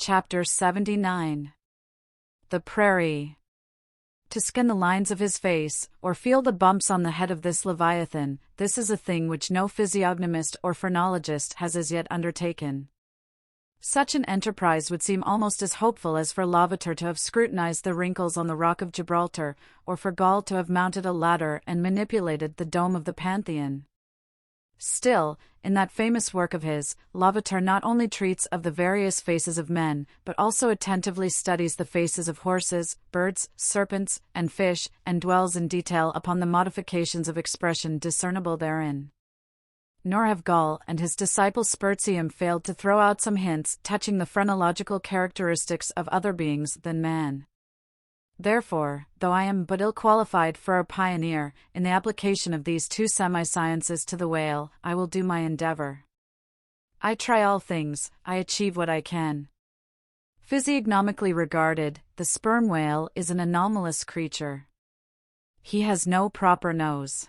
Chapter 79. The Prairie. To scan the lines of his face, or feel the bumps on the head of this leviathan, this is a thing which no physiognomist or phrenologist has as yet undertaken. Such an enterprise would seem almost as hopeful as for Lavater to have scrutinized the wrinkles on the rock of Gibraltar, or for Gaul to have mounted a ladder and manipulated the dome of the Pantheon. Still, in that famous work of his, Lavater not only treats of the various faces of men, but also attentively studies the faces of horses, birds, serpents, and fish, and dwells in detail upon the modifications of expression discernible therein. Nor have Gall and his disciple Spurzheim failed to throw out some hints touching the phrenological characteristics of other beings than man. Therefore, though I am but ill-qualified for a pioneer in the application of these two semi-sciences to the whale, I will do my endeavor. I try all things, I achieve what I can. Physiognomically regarded, the sperm whale is an anomalous creature. He has no proper nose.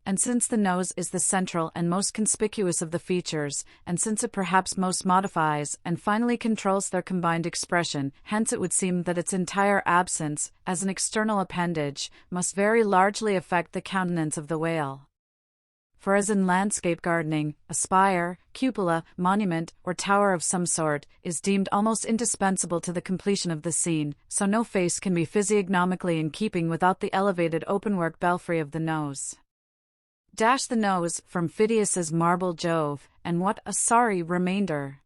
And since the nose is the central and most conspicuous of the features, and since it perhaps most modifies and finally controls their combined expression, hence it would seem that its entire absence, as an external appendage, must very largely affect the countenance of the whale. For as in landscape gardening, a spire, cupola, monument, or tower of some sort is deemed almost indispensable to the completion of the scene, so no face can be physiognomically in keeping without the elevated openwork belfry of the nose. Dash the nose from Phidias's marble Jove, and what a sorry remainder!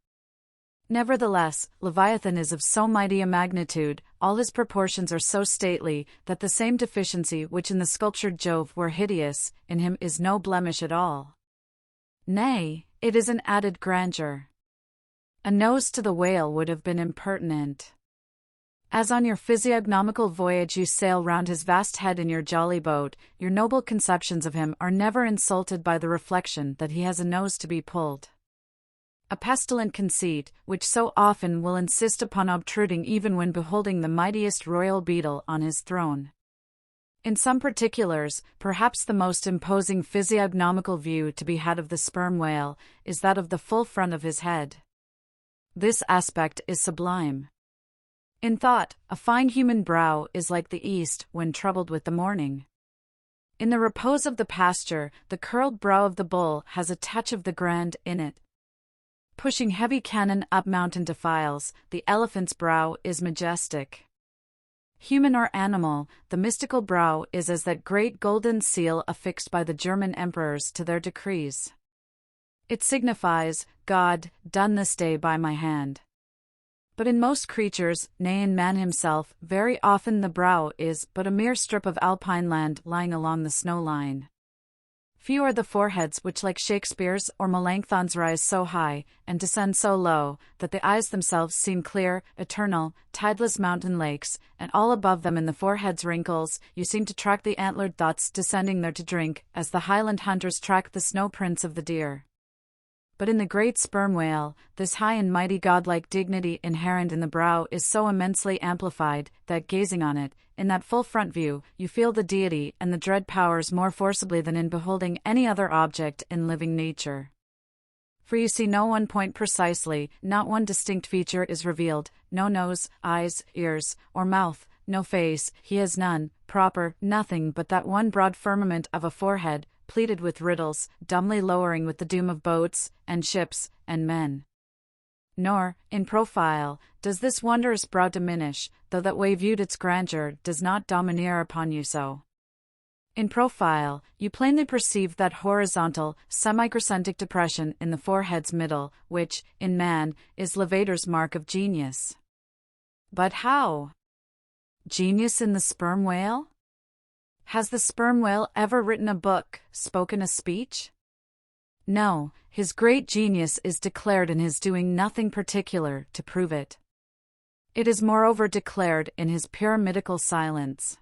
Nevertheless, Leviathan is of so mighty a magnitude, all his proportions are so stately, that the same deficiency which in the sculptured Jove were hideous, in him is no blemish at all. Nay, it is an added grandeur. A nose to the whale would have been impertinent. As on your physiognomical voyage you sail round his vast head in your jolly boat, your noble conceptions of him are never insulted by the reflection that he has a nose to be pulled. A pestilent conceit, which so often will insist upon obtruding even when beholding the mightiest royal beetle on his throne. In some particulars, perhaps the most imposing physiognomical view to be had of the sperm whale is that of the full front of his head. This aspect is sublime. In thought, a fine human brow is like the east when troubled with the morning. In the repose of the pasture, the curled brow of the bull has a touch of the grand in it. Pushing heavy cannon up mountain defiles, the elephant's brow is majestic. Human or animal, the mystical brow is as that great golden seal affixed by the German emperors to their decrees. It signifies, God, done this day by my hand. But in most creatures, nay in man himself, very often the brow is but a mere strip of alpine land lying along the snow line. Few are the foreheads which like Shakespeare's or Melanchthon's rise so high, and descend so low, that the eyes themselves seem clear, eternal, tideless mountain lakes, and all above them in the forehead's wrinkles, you seem to track the antlered thoughts descending there to drink, as the Highland hunters track the snow prints of the deer. But in the great sperm whale, this high and mighty godlike dignity inherent in the brow is so immensely amplified, that gazing on it, in that full front view, you feel the deity and the dread powers more forcibly than in beholding any other object in living nature. For you see no one point precisely, not one distinct feature is revealed, no nose, eyes, ears, or mouth, no face, he has none, proper, nothing but that one broad firmament of a forehead, pleated with riddles, dumbly lowering with the doom of boats, and ships, and men. Nor, in profile, does this wondrous brow diminish, though that way viewed its grandeur does not domineer upon you so. In profile, you plainly perceive that horizontal, semi-crescentic depression in the forehead's middle, which, in man, is Lavater's mark of genius. But how? Genius in the sperm whale? Has the sperm whale ever written a book, spoken a speech? No, his great genius is declared in his doing nothing particular to prove it. It is moreover declared in his pyramidical silence.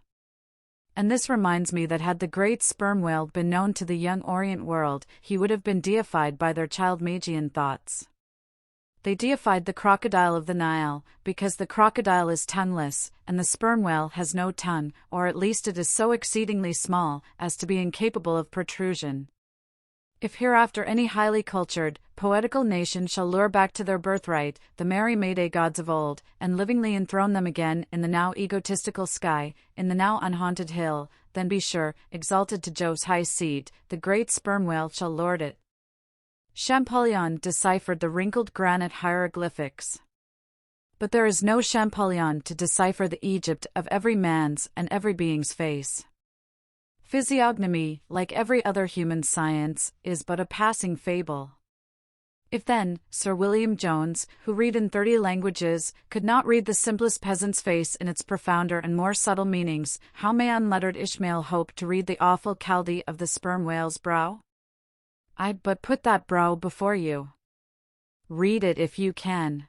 And this reminds me that had the great sperm whale been known to the young Orient world, he would have been deified by their child Magian thoughts. They deified the crocodile of the Nile, because the crocodile is tongueless, and the sperm whale has no tongue, or at least it is so exceedingly small as to be incapable of protrusion. If hereafter any highly cultured, poetical nation shall lure back to their birthright the merry May-Day gods of old, and livingly enthrone them again in the now egotistical sky, in the now unhaunted hill, then be sure, exalted to Jove's high seat, the great sperm whale shall lord it. Champollion deciphered the wrinkled granite hieroglyphics. But there is no Champollion to decipher the Egypt of every man's and every being's face. Physiognomy, like every other human science, is but a passing fable. If then, Sir William Jones, who read in 30 languages, could not read the simplest peasant's face in its profounder and more subtle meanings, how may unlettered Ishmael hope to read the awful Chaldee of the sperm whale's brow? I but put that brow before you. Read it if you can.